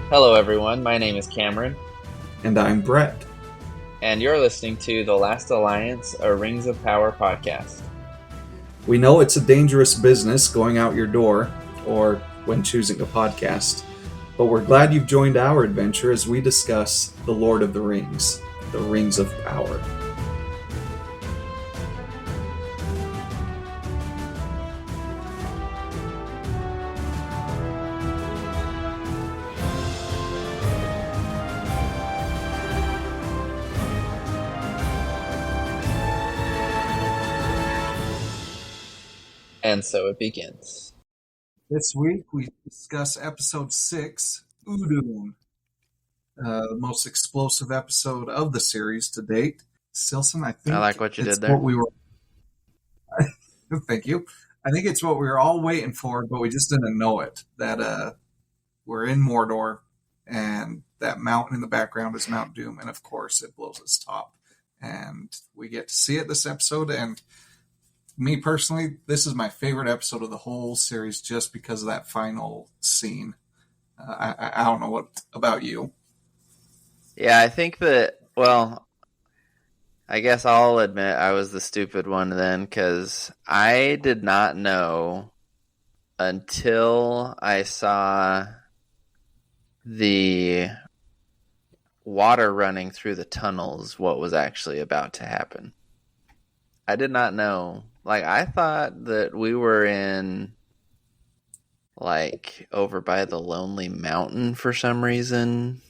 Hello, everyone. My name is Cameron, And I'm Brett. and you're listening to The Last Alliance, a Rings of Power podcast. We know it's a dangerous business going out your door, or when choosing a podcast, but we're glad you've joined our adventure as we discuss The Lord of the Rings, the Rings of Power. And so it begins. This week we discuss episode 6, Udun, the most explosive episode of the series to date. Stilson, I think I like what you it's did there. what we were. Thank you. I think it's what we were all waiting for, but we just didn't know it. That we're in Mordor, and that mountain in the background is Mount Doom, and of course it blows its top. And we get to see it this episode, and me personally, this is my favorite episode of the whole series just because of that final scene. I don't know what about you. Yeah, I think that, well, I guess I'll admit I was the stupid one then, because I did not know until I saw the water running through the tunnels what was actually about to happen. I did not know. Like, I thought that we were in, like, over by the Lonely Mountain for some reason.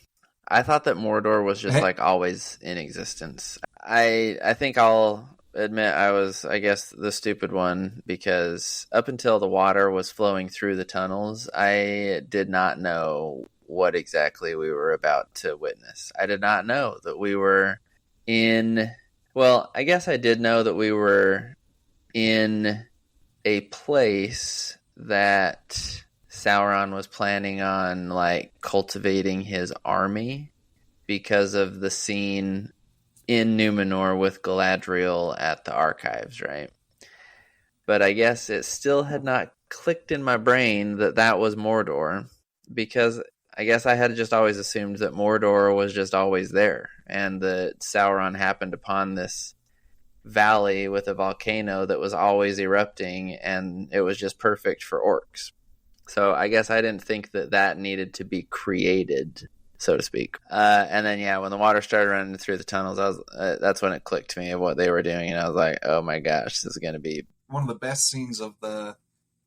I thought that Mordor was just, like, always in existence. I think I'll admit I was, I guess, the stupid one, because up until the water was flowing through the tunnels, I did not know what exactly we were about to witness. I did not know that we were in... Well, I guess I did know that we were in a place that Sauron was planning on, like, cultivating his army because of the scene in Numenor with Galadriel at the archives, right? But I guess it still had not clicked in my brain that that was Mordor, because I guess I had just always assumed that Mordor was just always there, and that Sauron happened upon this valley with a volcano that was always erupting, and it was just perfect for orcs. So I guess I didn't think that that needed to be created, so to speak. And then, yeah, when the water started running through the tunnels, that's when it clicked to me of what they were doing, and I was like, oh my gosh, this is going to be one of the best scenes of the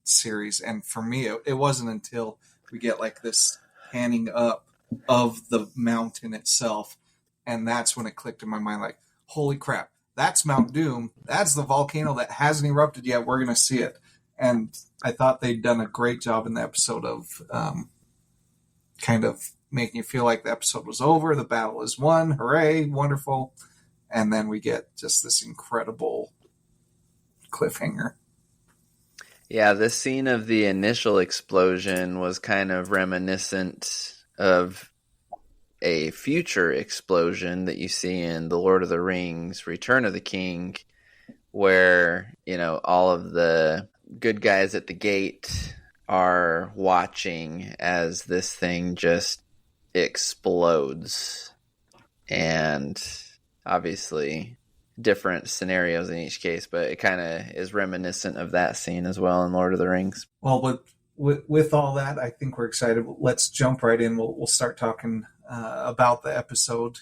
series. And for me, it wasn't until we get like this panning up of the mountain itself, and that's when it clicked in my mind, like, holy crap, that's Mount Doom. That's the volcano that hasn't erupted yet. We're going to see it. And I thought they'd done a great job in the episode of kind of making you feel like the episode was over, the battle is won, hooray, wonderful. And then we get just this incredible cliffhanger. Yeah, this scene of the initial explosion was kind of reminiscent of a future explosion that you see in The Lord of the Rings, Return of the King, where, you know, all of the good guys at the gate are watching as this thing just explodes. And obviously different scenarios in each case, but it kind of is reminiscent of that scene as well in Lord of the Rings. Well, with all that, I think we're excited. Let's jump right in. We'll start talking about the episode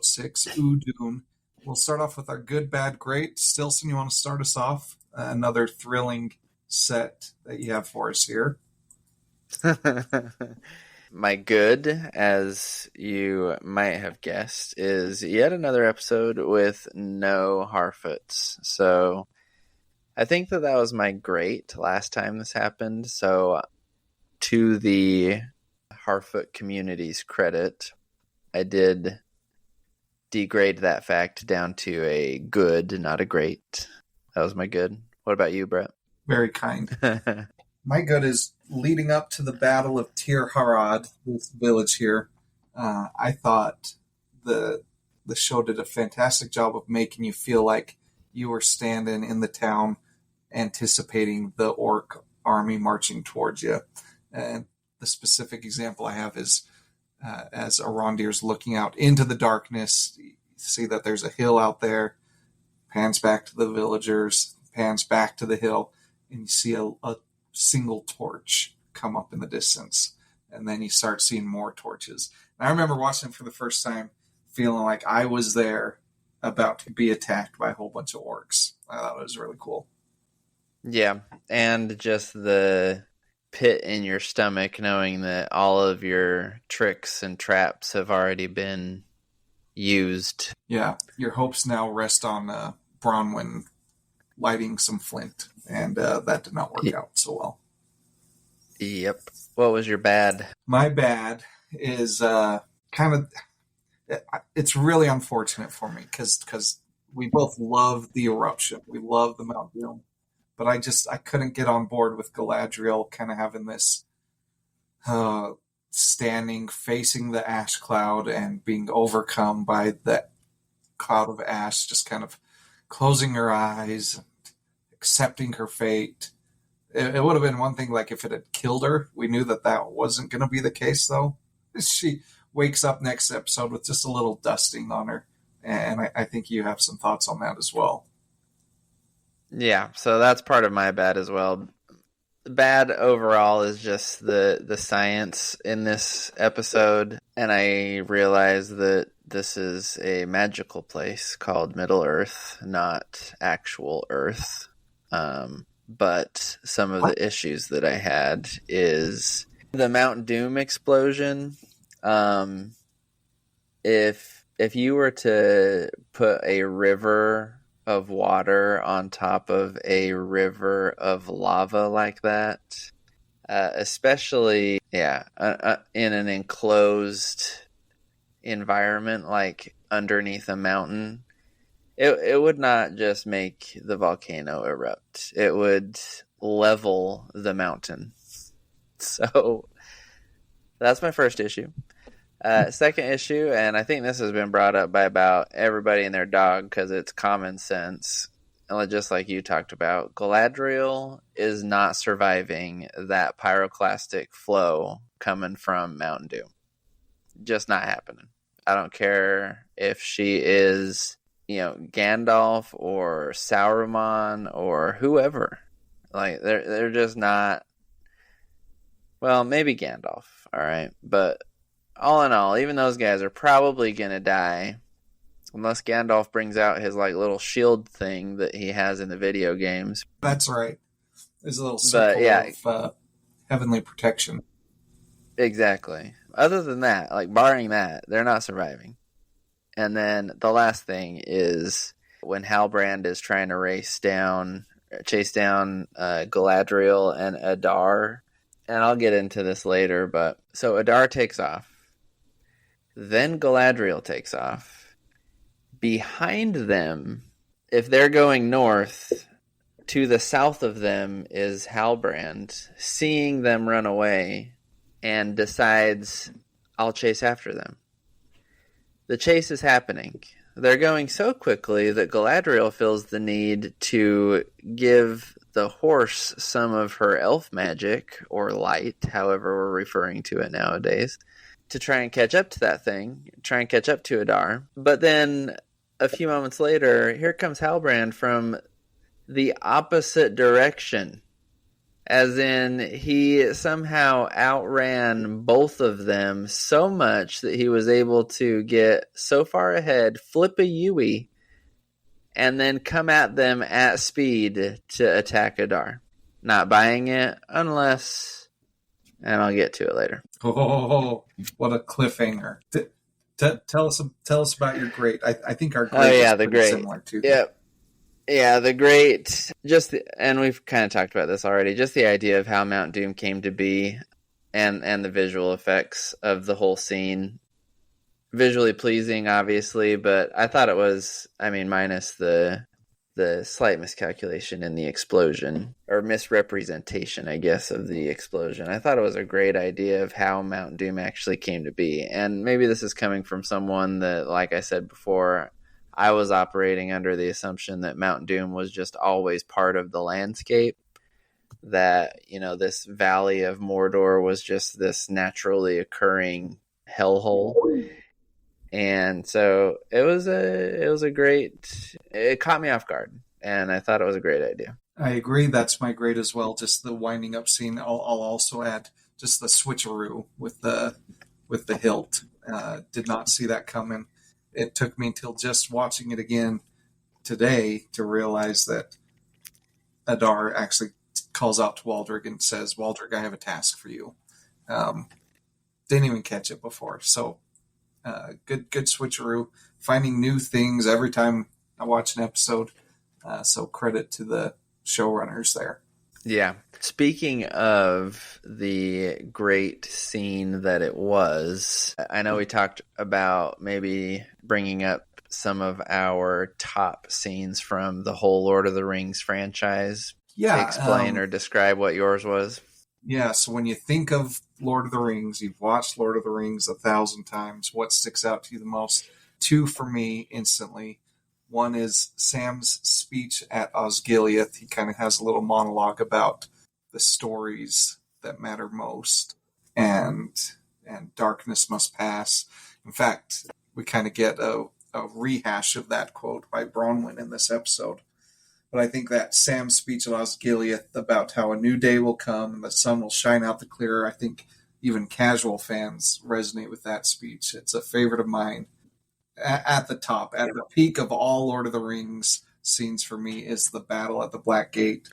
6, Udun. We'll start off with our good, bad, great. Stilson, you want to start us off? Another thrilling set that you have for us here. My good, as you might have guessed, is yet another episode with no Harfoots. So I think that was my great last time this happened. So to the Harfoot community's credit, I did degrade that fact down to a good, not a great. That was my good. What about you, Brett? Very kind. My good is leading up to the Battle of Tirahad, this village here. I thought the show did a fantastic job of making you feel like you were standing in the town anticipating the orc army marching towards you. And the specific example I have is as Arondir's looking out into the darkness. You see that there's a hill out there. Pans back to the villagers, pans back to the hill, and you see a single torch come up in the distance. And then you start seeing more torches. And I remember watching it for the first time, feeling like I was there about to be attacked by a whole bunch of orcs. I thought it was really cool. Yeah, and just the pit in your stomach knowing that all of your tricks and traps have already been used. Yeah, your hopes now rest on Bronwyn lighting some flint, and that did not work out so well. Yep. What was your bad? My bad is it's really unfortunate for me because we both love the eruption. We love the Mount Doom. But I couldn't get on board with Galadriel kind of having this standing, facing the ash cloud and being overcome by that cloud of ash, just kind of closing her eyes, accepting her fate. It would have been one thing like if it had killed her. We knew that wasn't going to be the case, though. She wakes up next episode with just a little dusting on her. And I think you have some thoughts on that as well. Yeah, so that's part of my bad as well. Bad overall is just the science in this episode. And I realize that this is a magical place called Middle Earth, not actual Earth. But some of the issues that I had is the Mount Doom explosion. If you were to put a river of water on top of a river of lava like that, especially in an enclosed environment like underneath a mountain, it would not just make the volcano erupt. It would level the mountain. So that's my first issue. Second issue, and I think this has been brought up by about everybody and their dog because it's common sense, and just like you talked about, Galadriel is not surviving that pyroclastic flow coming from Mount Doom. Just not happening. I don't care if she is, Gandalf or Sauron or whoever. Like, they're just not... Well, maybe Gandalf, all right? But all in all, even those guys are probably going to die unless Gandalf brings out his little shield thing that he has in the video games. That's right. There's a little circle of heavenly protection. Exactly. Other than that, barring that, they're not surviving. And then the last thing is when Halbrand is trying to chase down Galadriel and Adar. And I'll get into this later, but so Adar takes off. Then Galadriel takes off. Behind them, if they're going north, to the south of them is Halbrand, seeing them run away, and decides, I'll chase after them. The chase is happening. They're going so quickly that Galadriel feels the need to give the horse some of her elf magic, or light, however we're referring to it nowadays, to try and catch up to that thing, try and catch up to Adar. But then a few moments later, here comes Halbrand from the opposite direction. As in, he somehow outran both of them so much that he was able to get so far ahead, flip a Yui, and then come at them at speed to attack Adar. Not buying it unless... And I'll get to it later. Oh, what a cliffhanger. Tell us about your great. I think our great is the great. Similar to Yep. Yeah, the great, and we've kind of talked about this already, just the idea of how Mount Doom came to be and the visual effects of the whole scene. Visually pleasing, obviously, but I thought it was, minus the slight miscalculation in the explosion, or misrepresentation, I guess, of the explosion. I thought it was a great idea of how Mount Doom actually came to be. And maybe this is coming from someone that, like I said before, I was operating under the assumption that Mount Doom was just always part of the landscape, that, this valley of Mordor was just this naturally occurring hellhole. And so it was a great. It caught me off guard, and I thought it was a great idea. I agree. That's my grade as well. Just the winding up scene. I'll also add just the switcheroo with the hilt. Did not see that coming. It took me until just watching it again today to realize that Adar actually calls out to Waldrick and says, "Waldrick, I have a task for you." Didn't even catch it before. So good switcheroo. Finding new things every time I watch an episode. So credit to the showrunners there. Yeah. Speaking of the great scene that it was, I know we talked about maybe bringing up some of our top scenes from the whole Lord of the Rings franchise. Yeah. Explain or describe what yours was. Yeah, so when you think of Lord of the Rings, you've watched Lord of the Rings 1,000 times. What sticks out to you the most? Two for me instantly. One is Sam's speech at Osgiliath. He kind of has a little monologue about the stories that matter most, and darkness must pass. In fact, we kind of get a rehash of that quote by Bronwyn in this episode. But I think that Sam's speech at Osgiliath about how a new day will come and the sun will shine out the clearer, I think even casual fans resonate with that speech. It's a favorite of mine. At the top, at the peak of all Lord of the Rings scenes for me is the battle at the Black Gate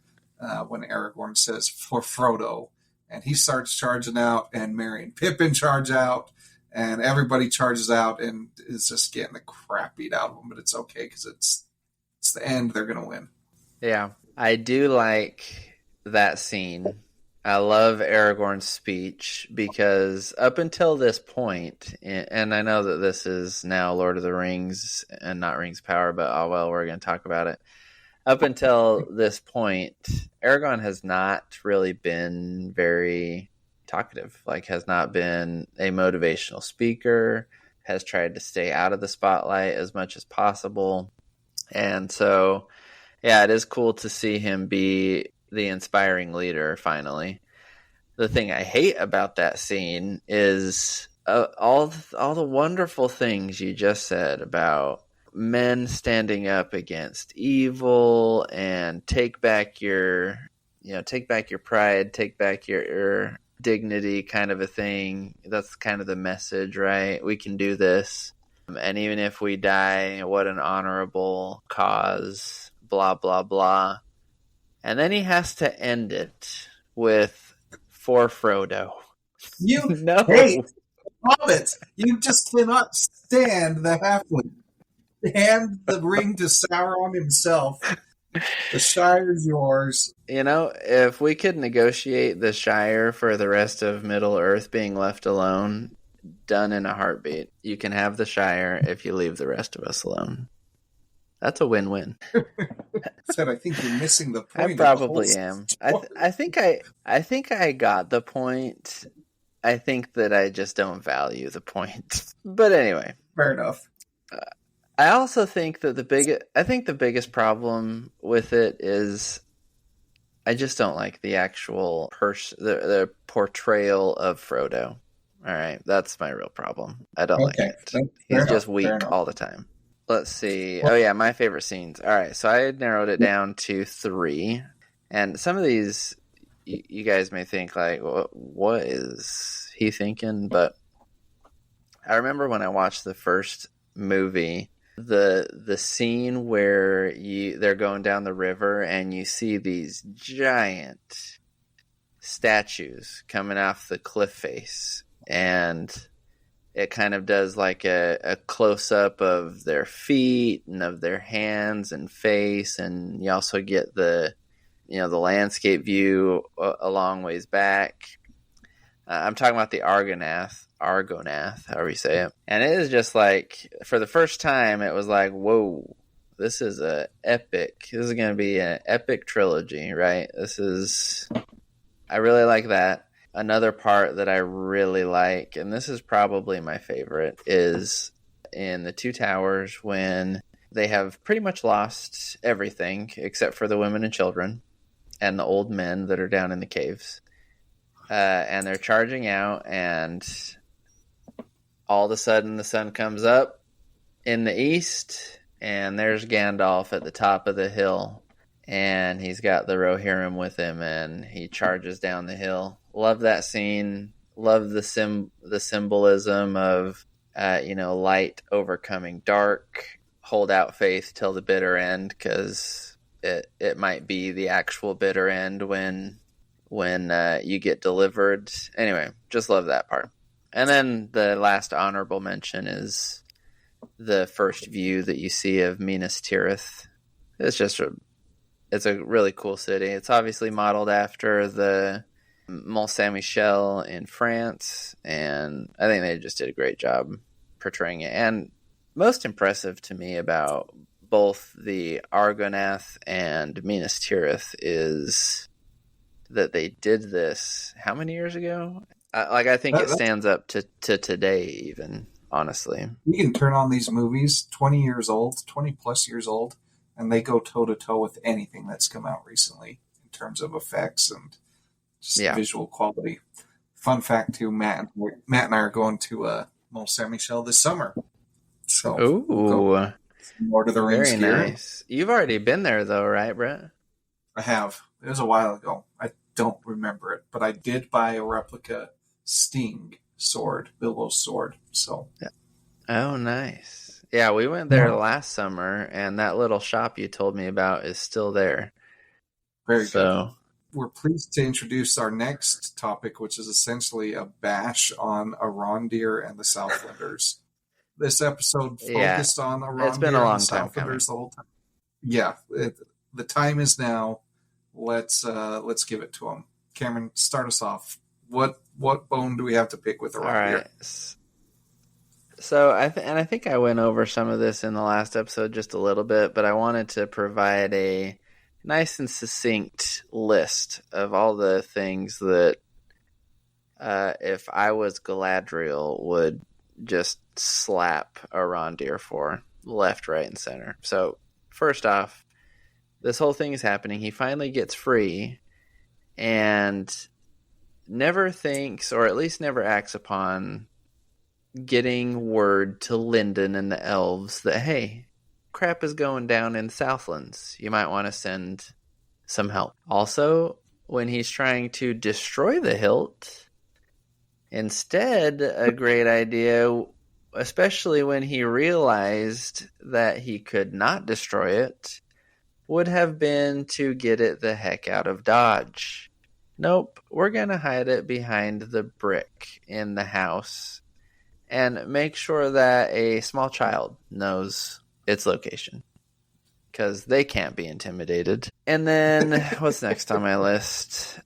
when Aragorn says, "For Frodo," and he starts charging out, and Merry and Pippin charge out, and everybody charges out and is just getting the crap beat out of them, but it's okay because it's the end. They're going to win. Yeah, I do like that scene. I love Aragorn's speech because up until this point, and I know that this is now Lord of the Rings and not Rings of Power, but oh well, we're going to talk about it. Up until this point, Aragorn has not really been very talkative, like has not been a motivational speaker, has tried to stay out of the spotlight as much as possible. And so, yeah, it is cool to see him be the inspiring leader finally. The thing I hate about that scene is all the wonderful things you just said about men standing up against evil and take back your pride, take back your dignity, kind of a thing. That's kind of the message, right? We can do this. And even if we die, what an honorable cause, blah, blah, blah. And then he has to end it with, "For Frodo." You No. hate hobbits. You just cannot stand the halfling. Hand the ring to Sauron himself. The Shire's yours. You know, if we could negotiate the Shire for the rest of Middle Earth being left alone, done in a heartbeat. You can have the Shire if you leave the rest of us alone. That's a win-win. Said, I think you're missing the point. I probably am. I think I got the point. I think that I just don't value the point. But anyway, fair enough. I also think that the biggest problem with it is I just don't like the actual the portrayal of Frodo. All right, that's my real problem. I don't like it. He's just weak all the time. Let's see. Oh yeah, my favorite scenes. All right, so I had narrowed it down to 3, and some of these you guys may think like, what is he thinking? But I remember when I watched the first movie, the scene where they're going down the river and you see these giant statues coming off the cliff face, and it kind of does like a close-up of their feet and of their hands and face, and you also get the landscape view a long ways back. I'm talking about the Argonath, however you say it. And it is just like, for the first time, it was like, whoa, this is a epic. This is going to be an epic trilogy, right? I really like that. Another part that I really like, and this is probably my favorite, is in the Two Towers when they have pretty much lost everything except for the women and children and the old men that are down in the caves. And they're charging out, and all of a sudden the sun comes up in the east, and there's Gandalf at the top of the hill, and he's got the Rohirrim with him, and he charges down the hill. Love that scene. Love the symbolism of light overcoming dark. Hold out faith till the bitter end, because it might be the actual bitter end when you get delivered. Anyway, just love that part. And then the last honorable mention is the first view that you see of Minas Tirith. It's a really cool city. It's obviously modeled after the Mont Saint Michel in France, and I think they just did a great job portraying it. And most impressive to me about both the Argonath and Minas Tirith is that they did this how many years ago? I think it stands up to today, even, honestly. You can turn on these movies 20 years old, 20 plus years old, and they go toe to toe with anything that's come out recently in terms of effects and just visual quality. Fun fact too, Matt and I are going to Mont Saint Michel this summer. So ooh, Lord of the Rings very gear. Nice. You've already been there though, right, Brett? I have. It was a while ago. I don't remember it, but I did buy a replica Sting sword, Bilbo's sword. So, yeah. Oh, nice. Yeah, we went there last summer, and that little shop you told me about is still there. Very good. We're pleased to introduce our next topic, which is essentially a bash on Arondir and the Southlanders. This episode focused on Arondir it's been a long and the time Southlanders the whole time. Yeah, the time is now. Let's give it to them. Cameron, start us off. What bone do we have to pick with Arondir? All right. So I think I went over some of this in the last episode just a little bit, but I wanted to provide a nice and succinct list of all the things that if I was Galadriel would just slap Arondir for left, right, and center. So first off, this whole thing is happening. He finally gets free and never thinks, or at least never acts upon, getting word to Lyndon and the elves that, hey, crap is going down in Southlands. You might want to send some help. Also, when he's trying to destroy the hilt, instead, a great idea, especially when he realized that he could not destroy it, would have been to get it the heck out of Dodge. Nope, we're going to hide it behind the brick in the house and make sure that a small child knows its location, because they can't be intimidated. And then, what's next on my list?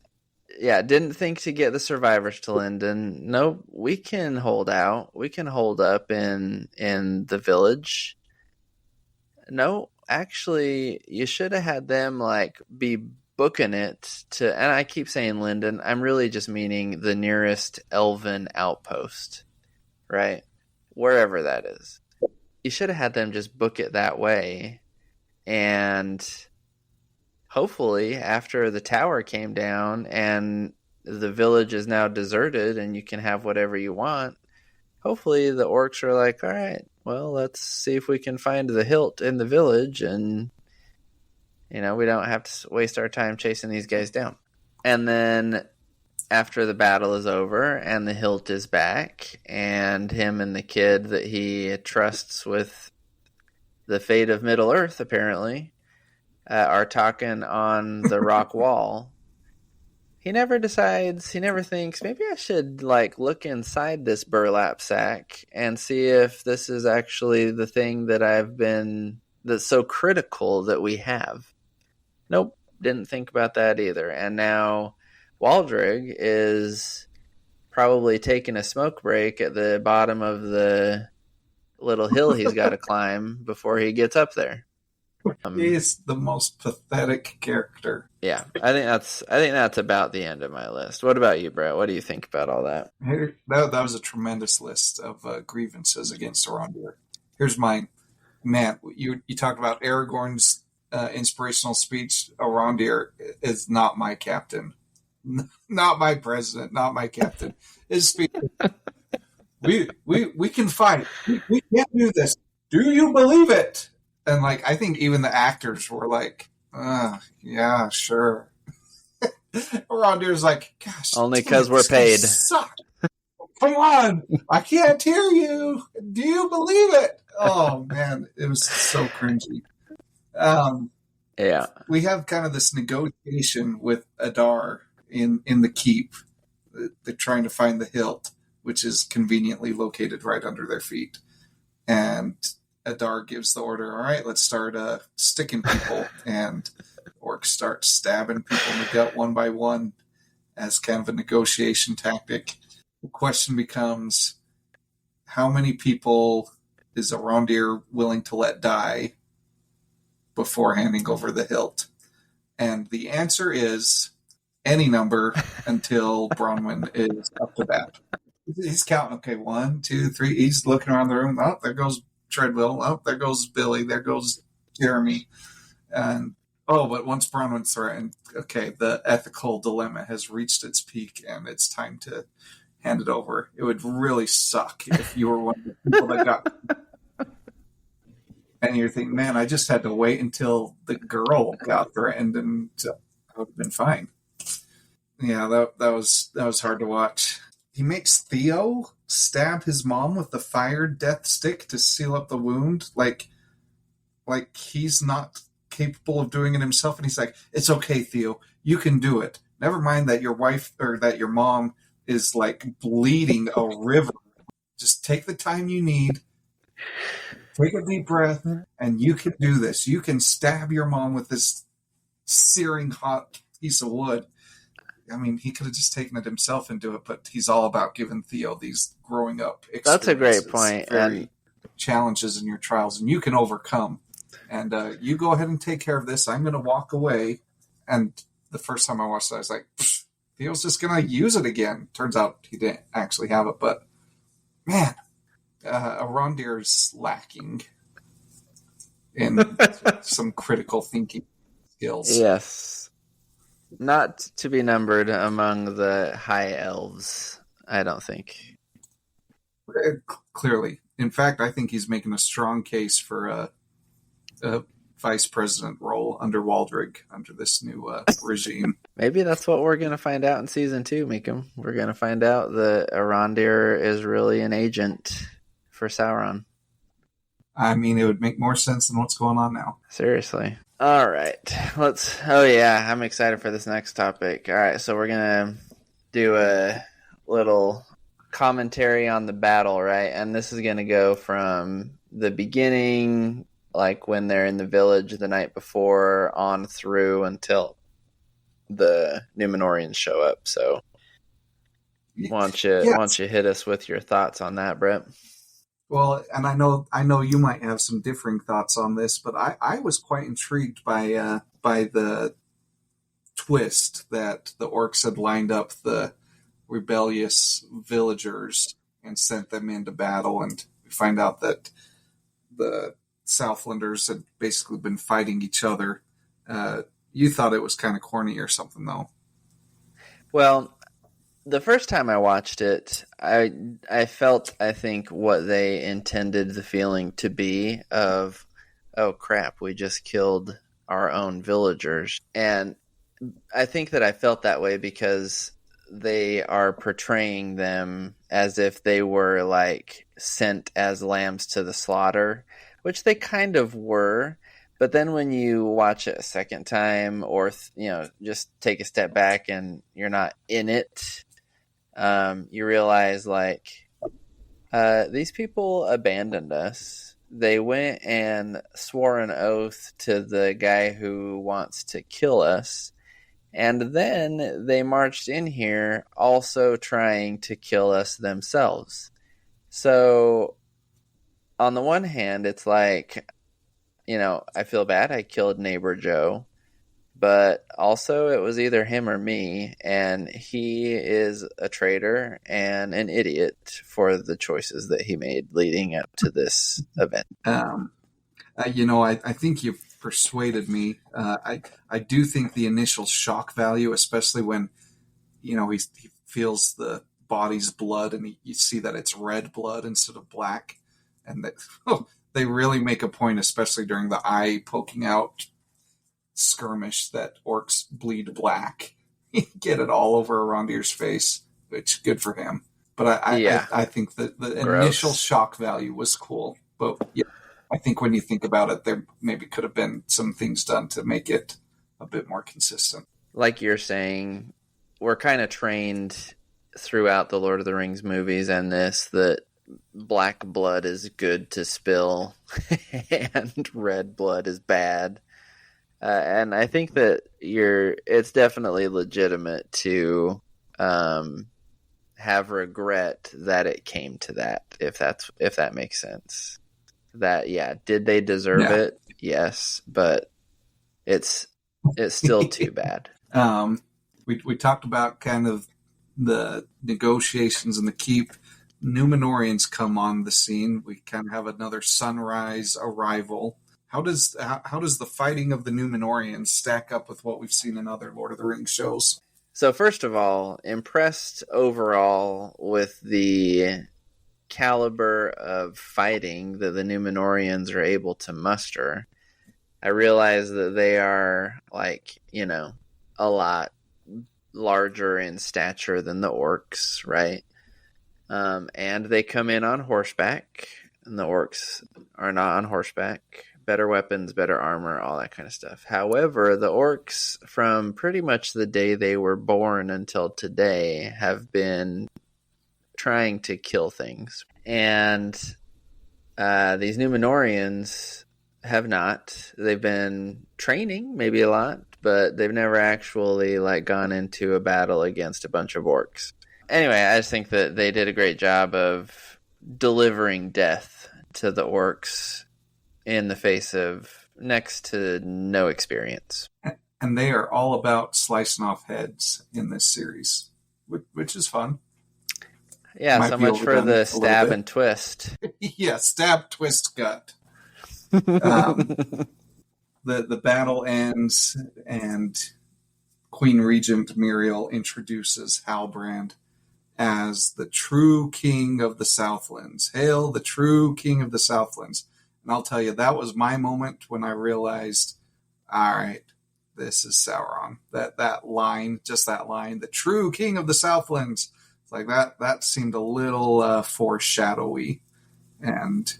Yeah, didn't think to get the survivors to Lyndon. Nope, we can hold out. We can hold up in the village. No, actually, you should have had them be booking it to, and I keep saying Lyndon, I'm really just meaning the nearest elven outpost, right? Wherever that is. You should have had them just book it that way, and hopefully after the tower came down and the village is now deserted and you can have whatever you want, hopefully the orcs are like, all right, well, let's see if we can find the hilt in the village, and we don't have to waste our time chasing these guys down. And then after the battle is over and the hilt is back, and him and the kid that he trusts with the fate of Middle Earth, apparently, are talking on the rock wall, he never thinks, maybe I should look inside this burlap sack and see if this is actually the thing that's so critical that we have. Nope, didn't think about that either. And now Waldrig is probably taking a smoke break at the bottom of the little hill he's got to climb before he gets up there. He is the most pathetic character. Yeah, I think that's about the end of my list. What about you, Brett? What do you think about all that? That was a tremendous list of grievances against Arondir. Here's mine. Matt, you talked about Aragorn's inspirational speech. Arondir is not my captain. Not my president, not my captain. His speech we can fight. We can't do this. Do you believe it? And like, I think even the actors were like, yeah, sure. Arondir's like, gosh, only because we're paid. Suck. Come on, I can't hear you. Do you believe it? Oh man, it was so cringy. Yeah, we have kind of this negotiation with Adar in the keep. They're trying to find the hilt, which is conveniently located right under their feet. And Adar gives the order, all right, let's start sticking people. And orcs start stabbing people in the gut one by one as kind of a negotiation tactic. The question becomes, how many people is Arondir willing to let die before handing over the hilt? And the answer is any number until Bronwyn is up to bat. He's counting, okay, 1, 2, 3. He's looking around the room. Oh, there goes Treadwell. Oh, there goes Billy. There goes Jeremy. And but once Bronwyn's threatened, okay, the ethical dilemma has reached its peak and it's time to hand it over. It would really suck if you were one of the people that got and you're thinking, man, I just had to wait until the girl got threatened and I would have been fine. Yeah, that was hard to watch. He makes Theo stab his mom with the fire death stick to seal up the wound, like he's not capable of doing it himself. And he's like, it's okay, Theo, you can do it. Never mind that your wife or that your mom is like bleeding a river. Just take the time you need. Take a deep breath, and you can do this. You can stab your mom with this searing hot piece of wood. I mean, he could have just taken it himself and do it, but he's all about giving Theo these growing up experiences. That's a great point. And challenges in your trials, and you can overcome. And you go ahead and take care of this. I'm going to walk away. And the first time I watched it, I was like, Theo's just going to use it again. Turns out he didn't actually have it, but man, Arondir's lacking in some critical thinking skills. Yes. Not to be numbered among the high elves, I don't think. Clearly. In fact, I think he's making a strong case for a vice president role under Waldrig, under this new regime. Maybe that's what we're going to find out in Season 2, Meekum. We're going to find out that Arondir is really an agent for Sauron. I mean, it would make more sense than what's going on now. Seriously. All right. I'm excited for this next topic. All right, so we're going to do a little commentary on the battle, right? And this is going to go from the beginning, like when they're in the village the night before, on through until the Numenorians show up. So why don't you hit us with your thoughts on that, Brett? Well, and I know you might have some differing thoughts on this, but I was quite intrigued by the twist that the orcs had lined up the rebellious villagers and sent them into battle, and we find out that the Southlanders had basically been fighting each other. You thought it was kind of corny or something, though. Well, the first time I watched it, I felt, I think, what they intended the feeling to be of, oh crap, we just killed our own villagers. And I think that I felt that way because they are portraying them as if they were like sent as lambs to the slaughter, which they kind of were. But then when you watch it a second time, or just take a step back and you're not in it, you realize like these people abandoned us. They went and swore an oath to the guy who wants to kill us, and then they marched in here also trying to kill us themselves. So on the one hand, it's like, I feel bad I killed neighbor Joe, but also it was either him or me, and he is a traitor and an idiot for the choices that he made leading up to this event. I think you've persuaded me. I do think the initial shock value, especially when, he feels the body's blood, and you see that it's red blood instead of black. And that, they really make a point, especially during the eye poking out skirmish, that orcs bleed black. You get it all over Arondir's face, which good for him. But I think that the initial shock value was cool. But yeah, I think when you think about it, there maybe could have been some things done to make it a bit more consistent. Like you're saying, we're kind of trained throughout the Lord of the Rings movies and this that black blood is good to spill and red blood is bad. And I think that it's definitely legitimate to have regret that it came to that, if that makes sense. That, yeah, did they deserve it? Yes, but it's still too bad. We talked about kind of the negotiations and the keep. Numenorians come on the scene. We kind of have another sunrise arrival. How does the fighting of the Numenorians stack up with what we've seen in other Lord of the Rings shows? So first of all, impressed overall with the caliber of fighting that the Numenorians are able to muster. I realize that they are, like, a lot larger in stature than the orcs, right? And they come in on horseback, and the orcs are not on horseback. Better weapons, better armor, all that kind of stuff. However, the orcs, from pretty much the day they were born until today, have been trying to kill things. And these Numenorians have not. They've been training, maybe a lot, but they've never actually gone into a battle against a bunch of orcs. Anyway, I just think that they did a great job of delivering death to the orcs in the face of next to no experience. And they are all about slicing off heads in this series, which is fun. Yeah, so much for the stab and twist. Yeah, stab, twist, gut. The battle ends, and Queen Regent Muriel introduces Halbrand as the true king of the Southlands. Hail the true king of the Southlands. And I'll tell you, that was my moment when I realized, all right, this is Sauron. That line, just that line, the true king of the Southlands. It's like that seemed a little foreshadowy. And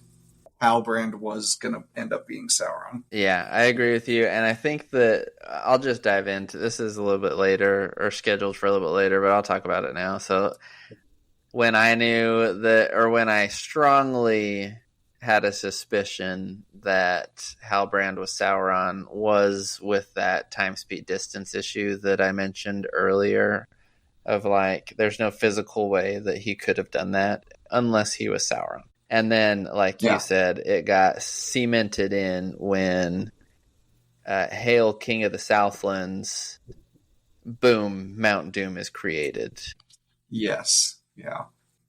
Halbrand was going to end up being Sauron. Yeah, I agree with you. And I think that I'll just dive into this. Is a little bit later, or scheduled for a little bit later, but I'll talk about it now. So when I knew that, or when I strongly had a suspicion that Halbrand was Sauron, was with that time, speed, distance issue that I mentioned earlier, of there's no physical way that he could have done that unless he was Sauron. And then, you said, it got cemented in when Hail King of the Southlands, boom, Mount Doom is created. Yes, yeah.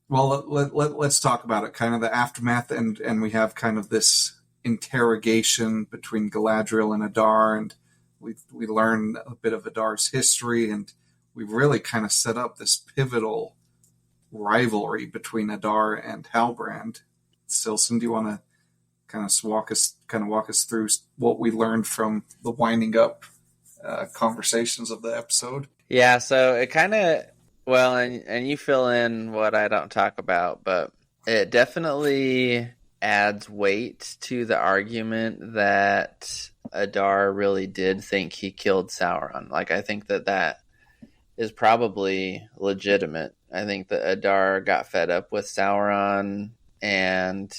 Well, let's talk about it, kind of the aftermath, and we have kind of this interrogation between Galadriel and Adar, and we learn a bit of Adar's history, and we really kind of set up this pivotal rivalry between Adar and Halbrand. Silson, do you want to kind of walk us through what we learned from the winding up conversations of the episode? Yeah, so it kind of, well, and you fill in what I don't talk about, but it definitely adds weight to the argument that Adar really did think he killed Sauron. I think that is probably legitimate. I think that Adar got fed up with Sauron, and,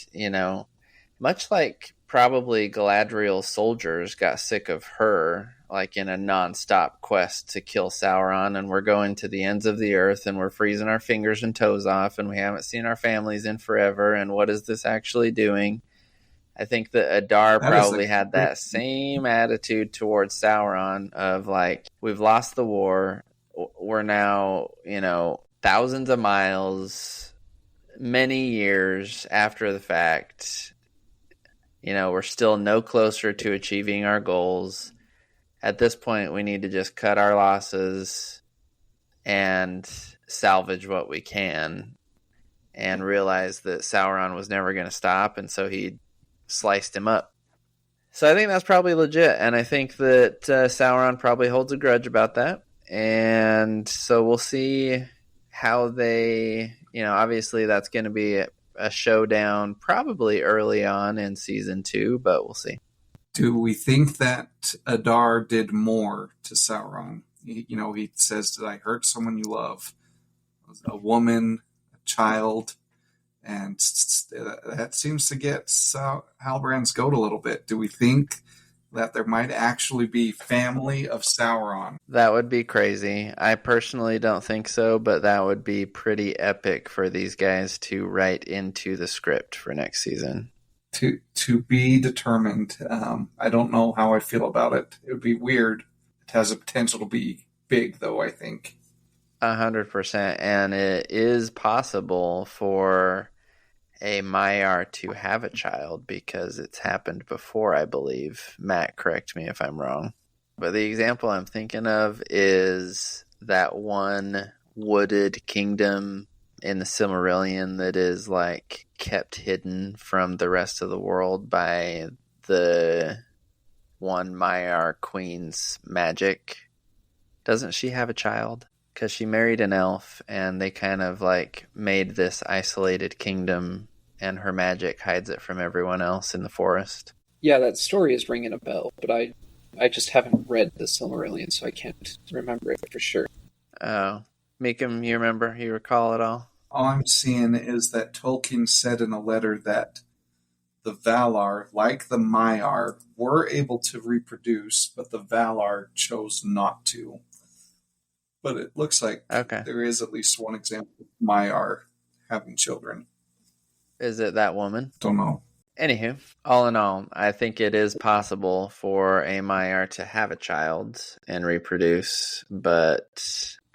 much like probably Galadriel's soldiers got sick of her, in a non-stop quest to kill Sauron, and we're going to the ends of the earth, and we're freezing our fingers and toes off, and we haven't seen our families in forever, and what is this actually doing? I think that Adar probably had that same attitude towards Sauron of, we've lost the war, we're now, thousands of miles, many years after the fact, we're still no closer to achieving our goals. At this point, we need to just cut our losses and salvage what we can, and realized that Sauron was never going to stop, and so he sliced him up. So I think that's probably legit, and I think that Sauron probably holds a grudge about that. And so we'll see how they, obviously that's going to be a showdown probably early on in season 2, but we'll see. Do we think that Adar did more to Sauron? He says, did I hurt someone you love? A woman, a child, and that seems to get Halbrand's goat a little bit. Do we think that there might actually be family of Sauron? That would be crazy. I personally don't think so, but that would be pretty epic for these guys to write into the script for next season. To be determined. I don't know how I feel about it. It would be weird. It has a potential to be big, though, I think. 100%. And it is possible for a Maiar to have a child because it's happened before, I believe. Matt, correct me if I'm wrong. But the example I'm thinking of is that one wooded kingdom in the Silmarillion that is like kept hidden from the rest of the world by the one Maiar queen's magic. Doesn't she have a child? Because she married an elf and they kind of like made this isolated kingdom and her magic hides it from everyone else in the forest. Yeah, that story is ringing a bell, but I just haven't read the Silmarillion, so I can't remember it for sure. Oh. Meekum, you remember? You recall it all? All I'm seeing is that Tolkien said in a letter that the Valar, like the Maiar, were able to reproduce, but the Valar chose not to. But it looks like there is at least one example of Maiar having children. Is it that woman? Don't know. Anywho, all in all, I think it is possible for a Maiar to have a child and reproduce, but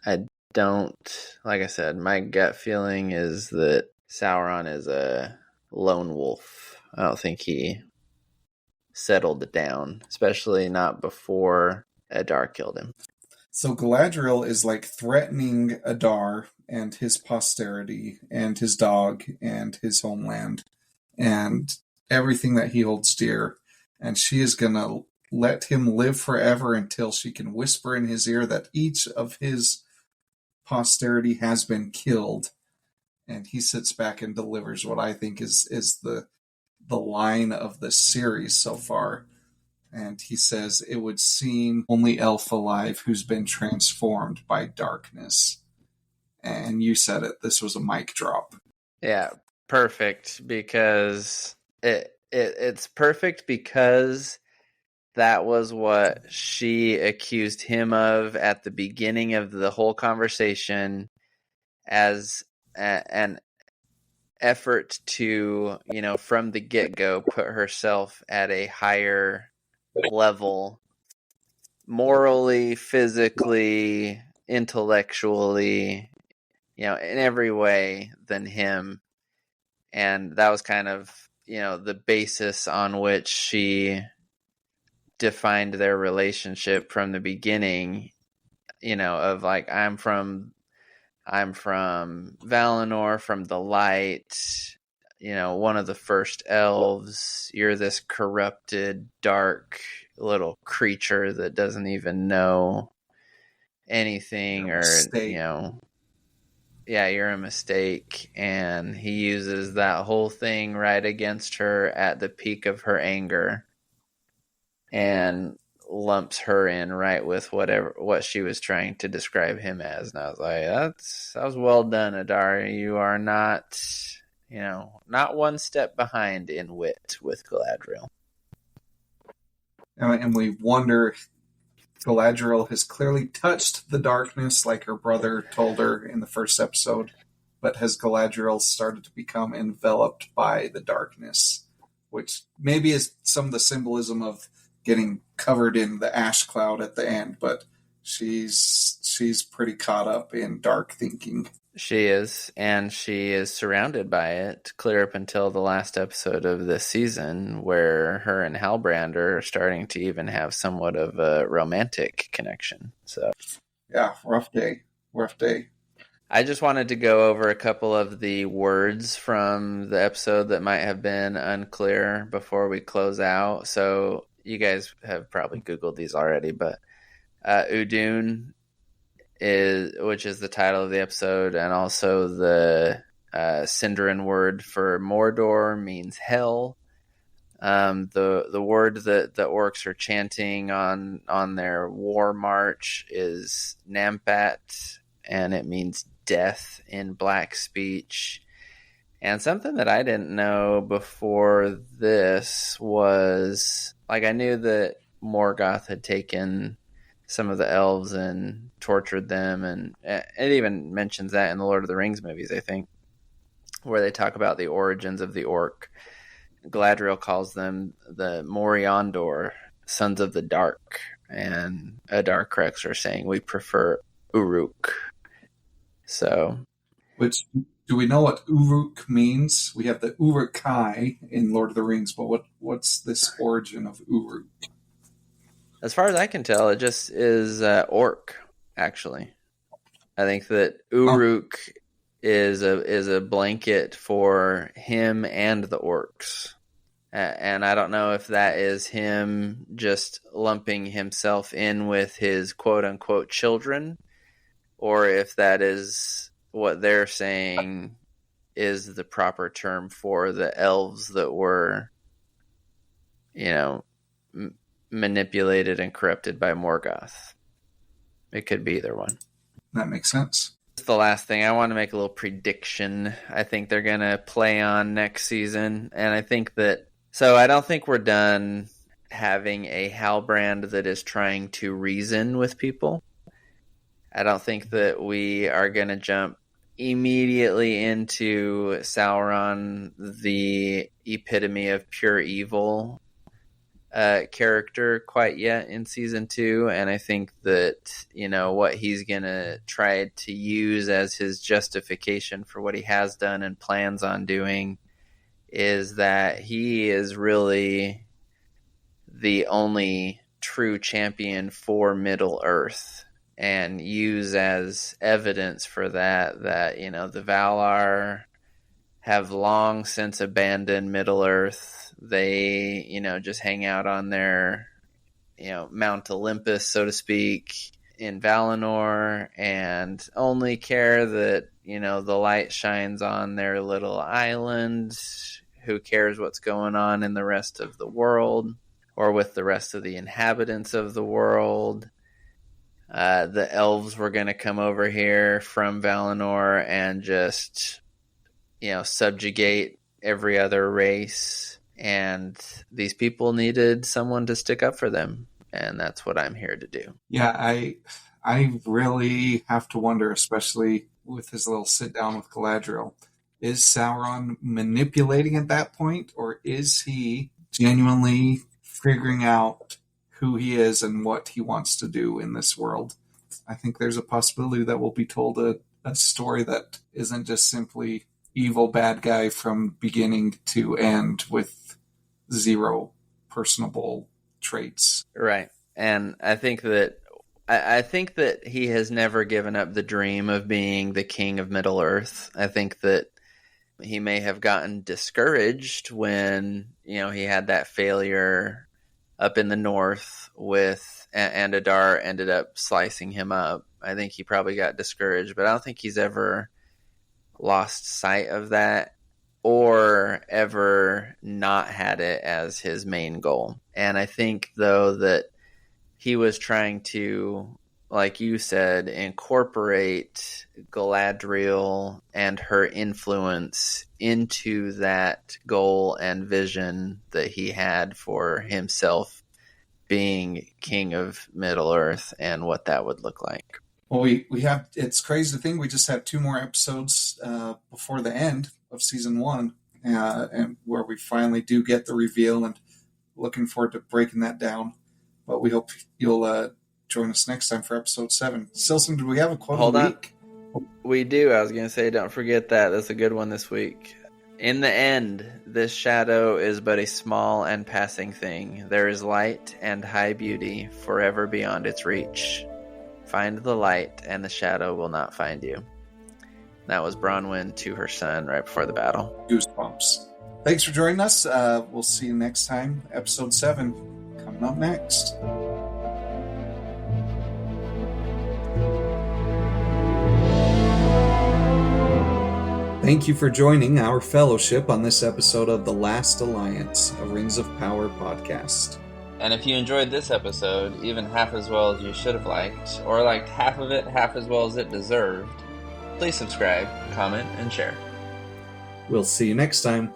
I don't, like I said, my gut feeling is that Sauron is a lone wolf. I don't think he settled down, especially not before Adar killed him. So Galadriel is like threatening Adar and his posterity and his dog and his homeland and everything that he holds dear. And she is going to let him live forever until she can whisper in his ear that each of his posterity has been killed. And he sits back and delivers what I think is the line of the series so far. And he says, it would seem only elf alive who's been transformed by darkness. And you said it, this was a mic drop. Yeah, perfect, because it's perfect because that was what she accused him of at the beginning of the whole conversation as an effort to, from the get-go, put herself at a higher level, morally, physically, intellectually, in every way than him. And that was kind of, the basis on which she defined their relationship from the beginning, of like, I'm from Valinor, from the light, one of the first elves. You're this corrupted, dark little creature that doesn't even know anything, or you're a mistake. And he uses that whole thing right against her at the peak of her anger and lumps her in right with what she was trying to describe him as. And I was like, that was well done, Adar. You are not one step behind in wit with Galadriel. And we wonder, Galadriel has clearly touched the darkness like her brother told her in the first episode, but has Galadriel started to become enveloped by the darkness, which maybe is some of the symbolism of getting covered in the ash cloud at the end, but she's pretty caught up in dark thinking. She is, and she is surrounded by it clear up until the last episode of this season, where her and Halbrand are starting to even have somewhat of a romantic connection. So, yeah, rough day. I just wanted to go over a couple of the words from the episode that might have been unclear before we close out. So you guys have probably Googled these already, but Udun which is the title of the episode, and also the Sindarin word for Mordor means hell. The word that the orcs are chanting on their war march is Nampat, and it means death in Black speech. And something that I didn't know before this was, like, I knew that Morgoth had taken some of the elves and tortured them, and it even mentions that in the Lord of the Rings movies, I think, where they talk about the origins of the orc. Galadriel calls them the Moriondor, sons of the dark, and Adar corrects her, saying we prefer Uruk. So, which, do we know what Uruk means? We have the Uruk-hai in Lord of the Rings, but what's this origin of Uruk? As far as I can tell, it just is orc, actually. I think that Uruk is a blanket for him and the orcs. And I don't know if that is him just lumping himself in with his quote-unquote children, or if that is what they're saying is the proper term for the elves that were, manipulated and corrupted by Morgoth. It could be either one. That makes sense. The last thing, I want to make a little prediction. I think they're going to play on next season, and I think that, so I don't think we're done having a Halbrand that is trying to reason with people. I don't think that we are going to jump immediately into Sauron, the epitome of pure evil character, quite yet in season 2. And I think that, what he's going to try to use as his justification for what he has done and plans on doing is that he is really the only true champion for Middle Earth. And use as evidence for that, the Valar have long since abandoned Middle Earth. They, just hang out on their, Mount Olympus, so to speak, in Valinor, and only care that, the light shines on their little island. Who cares what's going on in the rest of the world or with the rest of the inhabitants of the world? The elves were going to come over here from Valinor and just, subjugate every other race. And these people needed someone to stick up for them. And that's what I'm here to do. Yeah, I really have to wonder, especially with his little sit down with Galadriel, is Sauron manipulating at that point? Or is he genuinely figuring out who he is and what he wants to do in this world? I think there's a possibility that we'll be told a story that isn't just simply evil bad guy from beginning to end with zero personable traits. Right. And I think that he has never given up the dream of being the king of Middle Earth. I think that he may have gotten discouraged when, he had that failure up in the north and Adar ended up slicing him up. I think he probably got discouraged, but I don't think he's ever lost sight of that or ever not had it as his main goal. And I think, though, that he was trying to, like you said, incorporate Galadriel and her influence into that goal and vision that he had for himself being king of Middle Earth and what that would look like. Well, we have, it's crazy to think we just have 2 more episodes before the end of season 1, and where we finally do get the reveal, and looking forward to breaking that down. But we hope you'll join us next time for episode 7. Silson, do we have a quote of the week? We do. I was going to say, don't forget that. That's a good one this week. In the end, this shadow is but a small and passing thing. There is light and high beauty forever beyond its reach. Find the light, and the shadow will not find you. That was Bronwyn to her son right before the battle. Goosebumps. Thanks for joining us. We'll see you next time. Episode 7 coming up next. Thank you for joining our fellowship on this episode of The Last Alliance, a Rings of Power podcast. And if you enjoyed this episode, even half as well as you should have liked, or liked half of it half as well as it deserved, please subscribe, comment, and share. We'll see you next time.